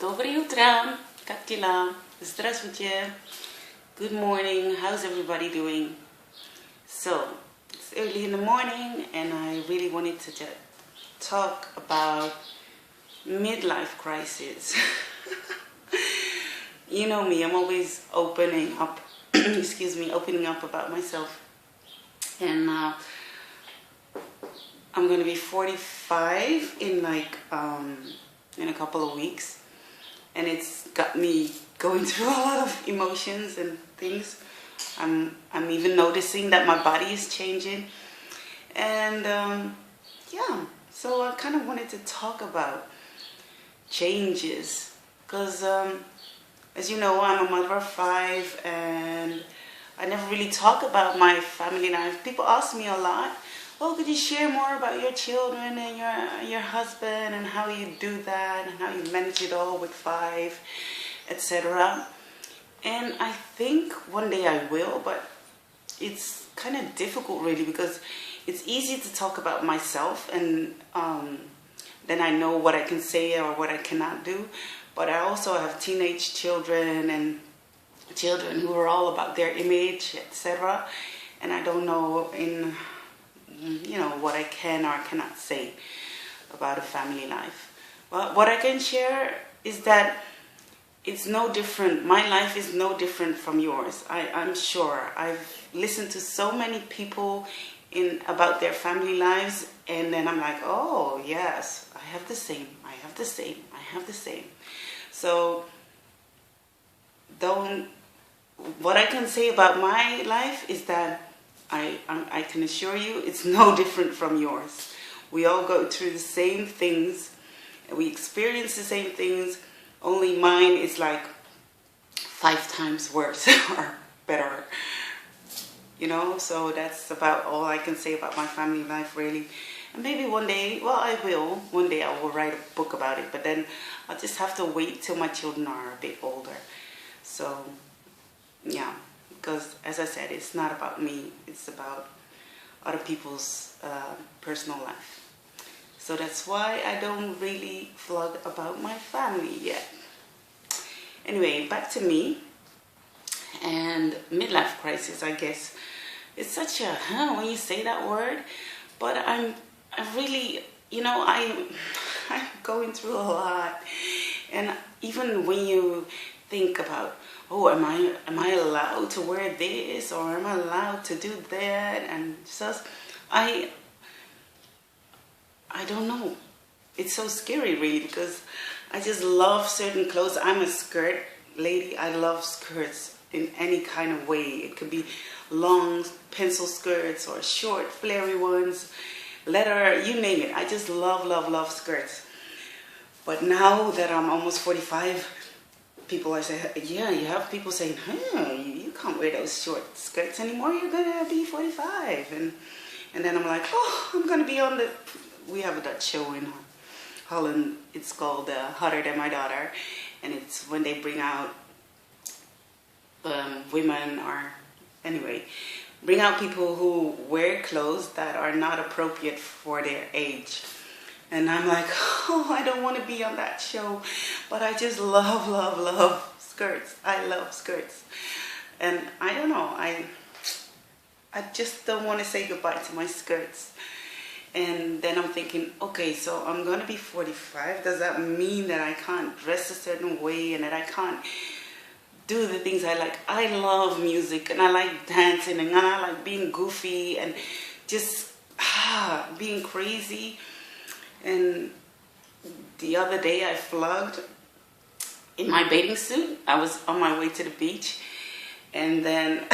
Доброе утро, как дела? Здравствуйте. Good morning. How's everybody doing? So, it's early in the morning and I really wanted to talk about midlife crisis. You know me, I'm always opening up, opening up about myself. And I'm going to be 45 in in a couple of weeks. And it's got me going through a lot of emotions and things. I'm even noticing that my body is changing. And so I kind of wanted to talk about changes. Because as you know, I'm a mother of 5 and I never really talk about my family life. People ask me a lot, oh, could you share more about your children and your husband and how you do that and how you manage it all with 5, etc. And I think one day I will, but it's kind of difficult really because it's easy to talk about myself and then I know what I can say or what I cannot do. But I also have teenage children and children who are all about their image, etc. And I don't know what I can or cannot say about a family life. Well, what I can share is that it's no different. My life is no different from yours. I'm sure. I've listened to so many people about their family lives, and then I'm like, oh yes, I have the same. So what I can say about my life is that I can assure you it's no different from yours. We all go through the same things. We experience the same things. Only mine is like 5 times worse or better. So that's about all I can say about my family life really. And maybe one day, one day I will write a book about it. But then I'll just have to wait till my children are a bit older. So, yeah. Because, as I said, it's not about me. It's about other people's personal life. So that's why I don't really vlog about my family yet. Anyway, back to me. And midlife crisis, I guess. It's such a, when you say that word. But I'm going through a lot. And even when you think about, oh, am I allowed to wear this or am I allowed to do that? And so I don't know. It's so scary really because I just love certain clothes. I'm a skirt lady. I love skirts in any kind of way. It could be long pencil skirts or short flary ones, leather, you name it. I just love skirts. But now that I'm almost 45, people are saying, you have people saying, you can't wear those short skirts anymore. You're going to be 45. And then I'm like, I'm going to be on we have a Dutch show in Holland. It's called Hotter Than My Daughter. And it's when they bring out women bring out people who wear clothes that are not appropriate for their age. And I'm like, I don't want to be on that show. But I just love skirts. I love skirts. And I don't know, I just don't want to say goodbye to my skirts. And then I'm thinking, okay, so I'm going to be 45. Does that mean that I can't dress a certain way and that I can't do the things I like? I love music and I like dancing and I like being goofy and just being crazy. And the other day I vlogged in my bathing suit. I was on my way to the beach and then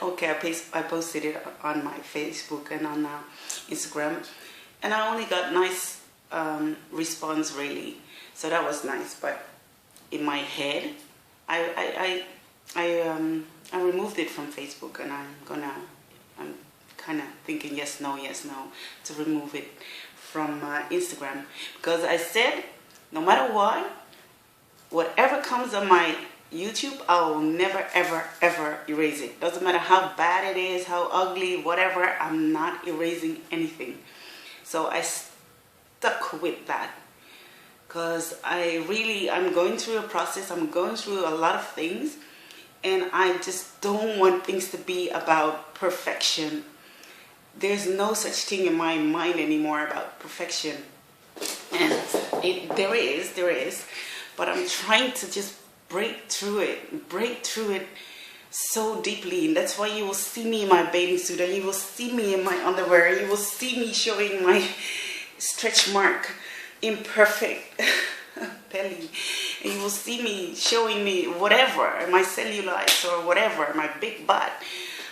okay, I posted it on my Facebook and on Instagram and I only got nice response really, so that was nice. But in my head I removed it from Facebook and I'm kind of thinking yes no to remove it from Instagram, because I said no matter what, whatever comes on my YouTube, I will never ever erase it. Doesn't matter how bad it is, how ugly, whatever, I'm not erasing anything. So I stuck with that. because I'm going through a process. I'm going through a lot of things, and I just don't want things to be about perfection. There's no such thing in my mind anymore about perfection. And there is, but I'm trying to just break through it so deeply. And that's why you will see me in my bathing suit, and you will see me in my underwear. You will see me showing my stretch mark, imperfect belly, and you will see me showing me whatever, my cellulite or whatever, my big butt.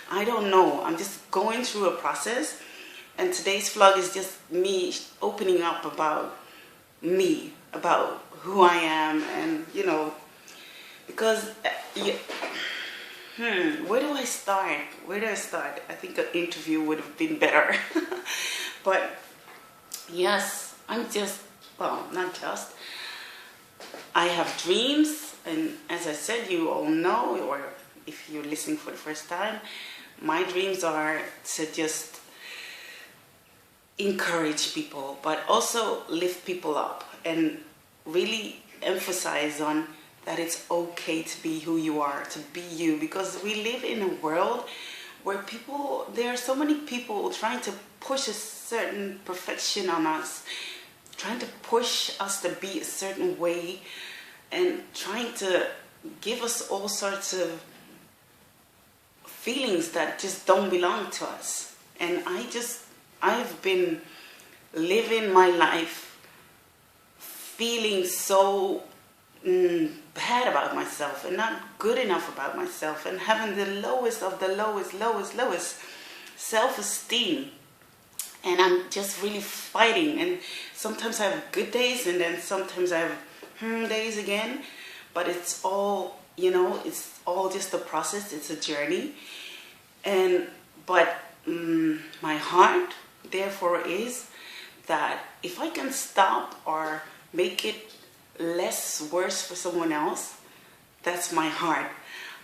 I don't know. I'm just going through a process, and today's vlog is just me opening up about me, about who I am, and because where do I start? I think an interview would have been better. But yes, not just. I have dreams, and as I said, you all know, or if you're listening for the first time, my dreams are to just encourage people, but also lift people up and really emphasize on that it's okay to be who you are, to be you, because we live in a world where there are so many people trying to push a certain perfection on us, trying to push us to be a certain way, and trying to give us all sorts of feelings that just don't belong to us. And I've been living my life feeling so bad about myself and not good enough about myself, and having the lowest of the lowest self-esteem. And I'm just really fighting, and sometimes I have good days, and then sometimes I have days again. But it's all, it's all just a process. It's a journey. But my heart, therefore, is that if I can stop or make it less worse for someone else, that's my heart.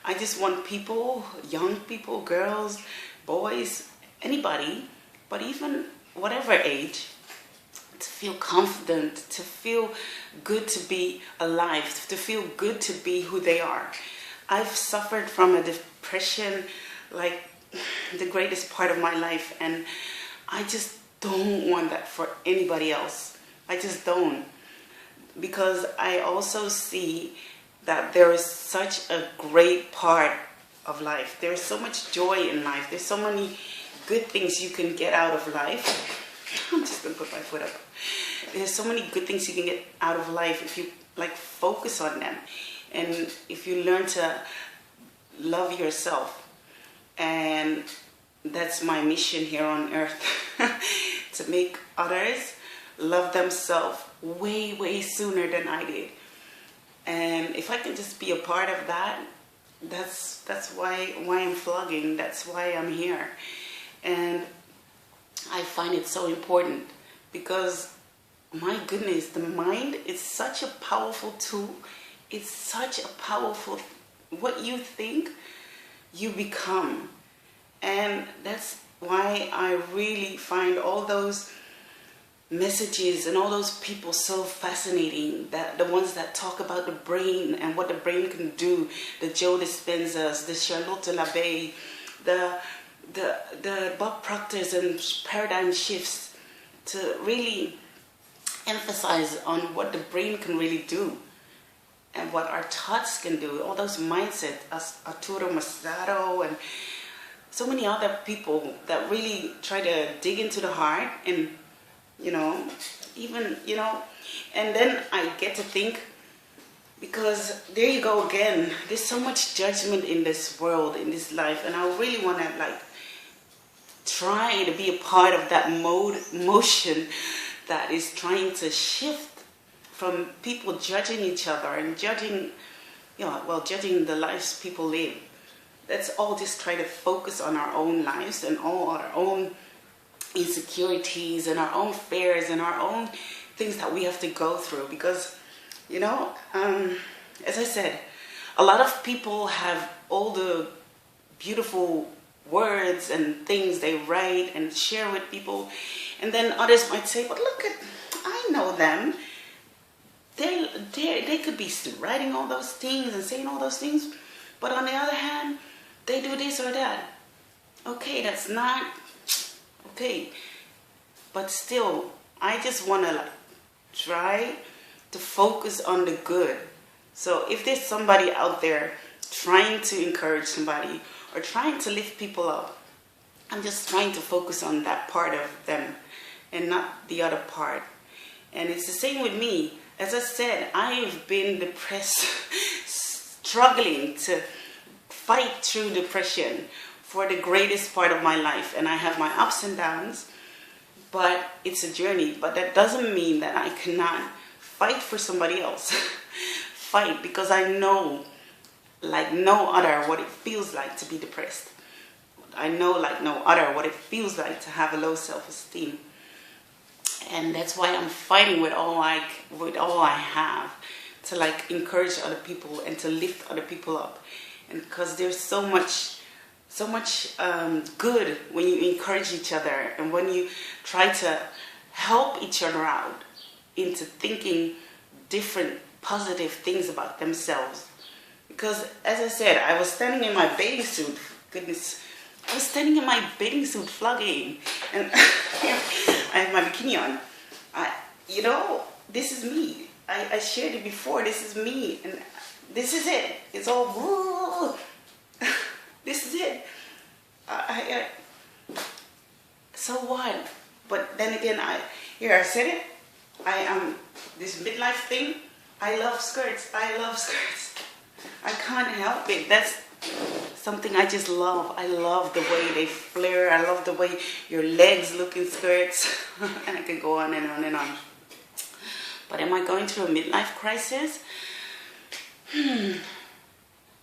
I just want people, young people, girls, boys, anybody, but even whatever age, to feel confident, to feel good to be alive, to feel good to be who they are. I've suffered from a depression like the greatest part of my life, and I just don't want that for anybody else. I just don't. Because I also see that there is such a great part of life. There's so much joy in life. There's so many good things you can get out of life. I'm just going to put my foot up. There's so many good things you can get out of life if you focus on them. And if you learn to love yourself. And that's my mission here on earth. To make others love themselves way sooner than I did. And if I can just be a part of that, that's why I'm vlogging. That's why I'm here. And I find it so important because, my goodness, the mind is such a powerful tool. It's such a powerful, what you think, you become. And that's why I really find all those messages and all those people so fascinating, that the ones that talk about the brain and what the brain can do, the Joe Dispenzas, the Charlotte LaBey, the Bob Proctors and paradigm shifts, to really emphasize on what the brain can really do and what our thoughts can do. All those mindsets, as Arturo Masato and so many other people that really try to dig into the heart, and and then I get to think, because there you go again, there's so much judgment in this world, in this life, and I really want to try to be a part of that motion that is trying to shift from people judging each other and judging the lives people live. Let's all just try to focus on our own lives and all our own insecurities and our own fears and our own things that we have to go through. Because, as I said, a lot of people have all the beautiful words and things they write and share with people, and then others might say, but look at, I know them, they could be writing all those things and saying all those things, but on the other hand, they do this or that. Okay, that's not okay. But still, I just want to try to focus on the good. So if there's somebody out there trying to encourage somebody or trying to lift people up, I'm just trying to focus on that part of them and not the other part. And it's the same with me. As I said, I have been depressed, struggling to fight through depression for the greatest part of my life. And I have my ups and downs, but it's a journey. But that doesn't mean that I cannot fight for somebody else. Fight, because I know like no other what it feels like to be depressed. I know like no other what it feels like to have a low self-esteem. And that's why I'm fighting with all I have to like encourage other people and to lift other people up. And because there's so much good when you encourage each other and when you try to help each other out into thinking different positive things about themselves. Because as I said, I was standing in my bathing suit. Goodness, I was standing in my bathing suit flogging, and I have my bikini on. This is me. I shared it before. This is me, and this is it. It's all woo. This is it. So what? But then again, I said it. I am this midlife thing. I love skirts. I can't help it. That's something I just love. I love the way they flare. I love the way your legs look in skirts. And I can go on and on and on. But am I going through a midlife crisis?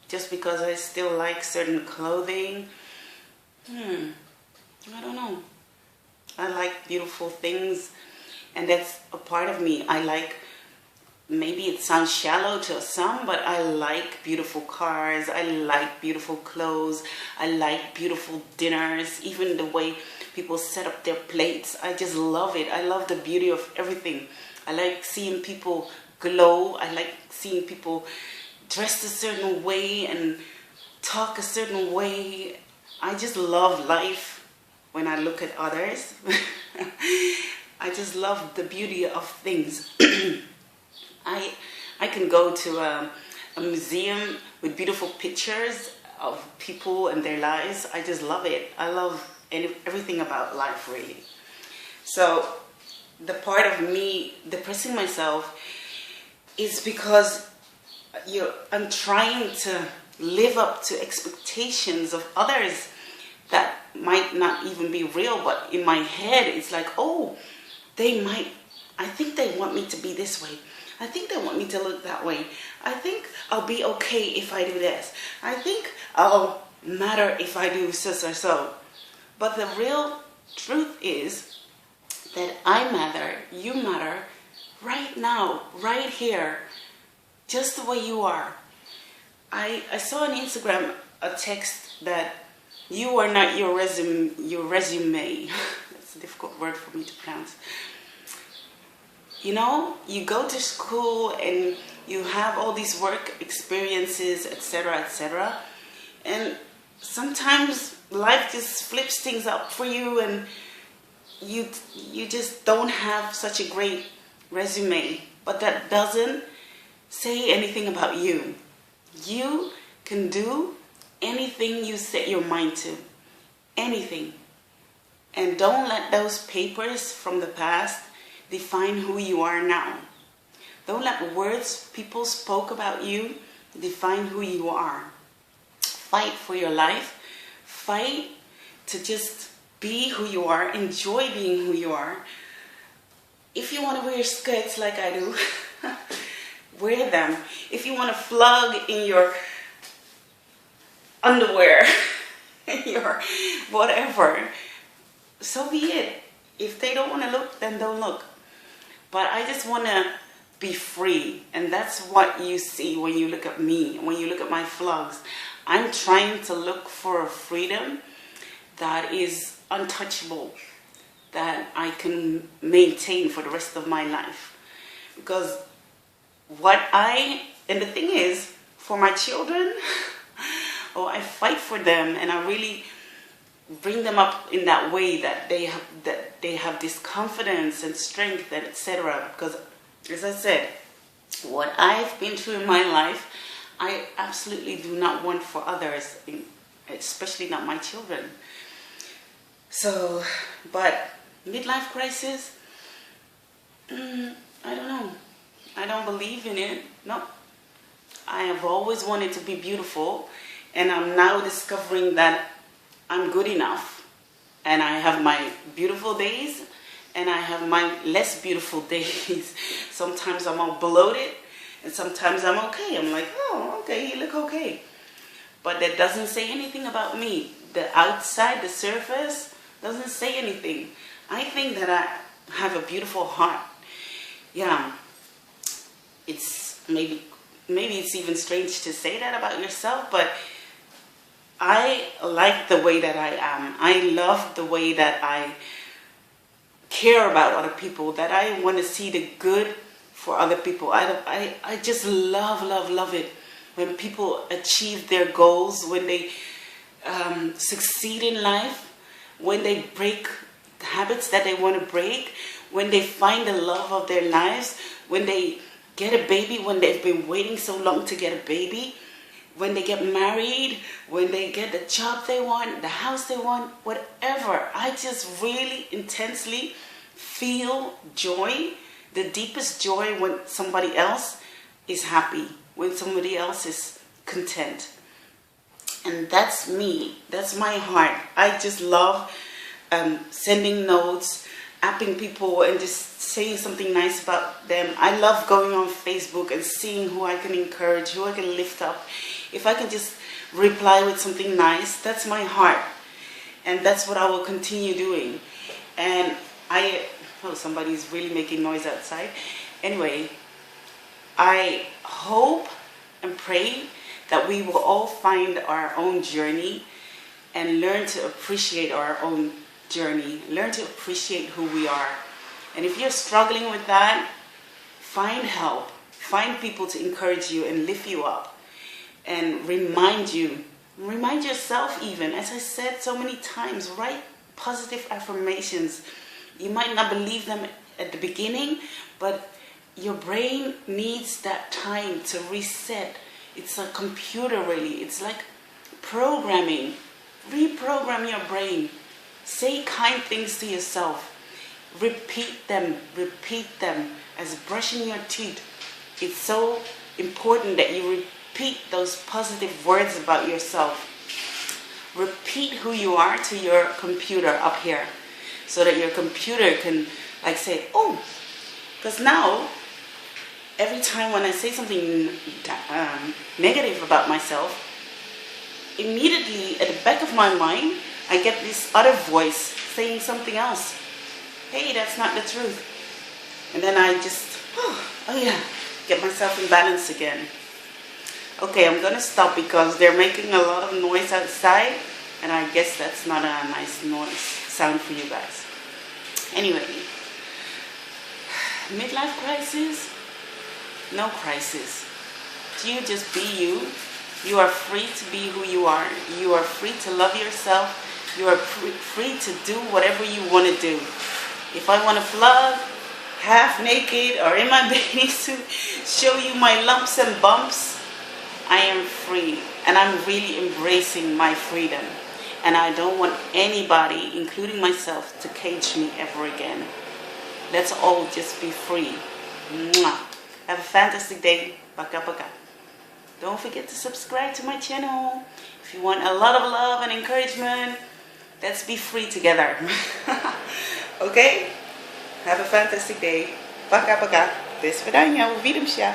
Just because I still like certain clothing? I don't know. I like beautiful things. And that's a part of me. I like, maybe it sounds shallow to some, but I like beautiful cars. I like beautiful clothes. I like beautiful dinners. Even the way people set up their plates. I just love it. I love the beauty of everything. I like seeing people glow. I like seeing people dressed a certain way and talk a certain way. I just love life when I look at others. I just love the beauty of things. I can go to a museum with beautiful pictures of people and their lives. I just love it. I love everything about life, really. So the part of me depressing myself is because I'm trying to live up to expectations of others that might not even be real, but in my head it's like, oh, I think they want me to be this way. I think they want me to look that way. I think I'll be okay if I do this. I think I'll matter if I do this or so. But the real truth is that I matter, you matter, right now, right here, just the way you are. I saw on Instagram a text that you are not your resume. That's a difficult word for me to pronounce. You know, you go to school and you have all these work experiences, etc., etc. And sometimes life just flips things up for you and you just don't have such a great resume. But that doesn't say anything about you. You can do anything you set your mind to. Anything. And don't let those papers from the past define who you are now. Don't let words people spoke about you define who you are. Fight for your life. Fight to just be who you are. Enjoy being who you are. If you want to wear skirts like I do, wear them. If you want to flog in your underwear, your whatever, so be it. If they don't want to look, then don't look. But I just want to be free. And that's what you see when you look at me, when you look at my vlogs. I'm trying to look for a freedom that is untouchable, that I can maintain for the rest of my life. Because and the thing is, for my children, oh, I fight for them, and I really bring them up in that way that they have this confidence and strength and etc. Because, as I said, what I've been through in my life, I absolutely do not want for others, especially not my children. So, but midlife crisis, I don't know. I don't believe in it. No. I have always wanted to be beautiful, and I'm now discovering that I'm good enough. And I have my beautiful days, and I have my less beautiful days. Sometimes I'm all bloated, and sometimes I'm okay. I'm like, oh, okay, you look okay. But that doesn't say anything about me. The outside, the surface, doesn't say anything. I think that I have a beautiful heart. Yeah, it's maybe it's even strange to say that about yourself, but I like the way that I am. I love the way that I care about other people, that I want to see the good for other people. I just love it when people achieve their goals, when they succeed in life, when they break habits that they want to break, when they find the love of their lives, when they get a baby, when they've been waiting so long to get a baby, when they get married, when they get the job they want, the house they want, whatever. I just really intensely feel joy, the deepest joy, when somebody else is happy, when somebody else is content. And that's me. That's my heart. I just love sending notes, apping people, and just saying something nice about them. I love going on Facebook and seeing who I can encourage, who I can lift up. If I can just reply with something nice, that's my heart. And that's what I will continue doing. And somebody's really making noise outside. Anyway, I hope and pray that we will all find our own journey and learn to appreciate our own journey, learn to appreciate who we are. And if you're struggling with that, find help, find people to encourage you and lift you up and remind yourself even, as I said so many times, write positive affirmations. You might not believe them at the beginning, but your brain needs that time to reset. It's a computer really. It's like programming. Reprogram your brain. Say kind things to yourself. Repeat them as brushing your teeth. It's so important that you repeat those positive words about yourself. Repeat who you are to your computer up here, so that your computer can say, oh, because now every time when I say something negative about myself, immediately at the back of my mind, I get this other voice saying something else. Hey, that's not the truth. And then I just, get myself in balance again. Okay, I'm going to stop because they're making a lot of noise outside, and I guess that's not a nice noise sound for you guys. Anyway, midlife crisis? No crisis. You just be you. You are free to be who you are. You are free to love yourself. You are free to do whatever you want to do. If I want to vlog half naked or in my bathing suit, show you my lumps and bumps, I am free. And I'm really embracing my freedom. And I don't want anybody, including myself, to cage me ever again. Let's all just be free. Mwah. Have a fantastic day. Paka paka. Don't forget to subscribe to my channel. If you want a lot of love and encouragement, let's be free together. Okay? Have a fantastic day. Paka paka. До свидания. Увидимся.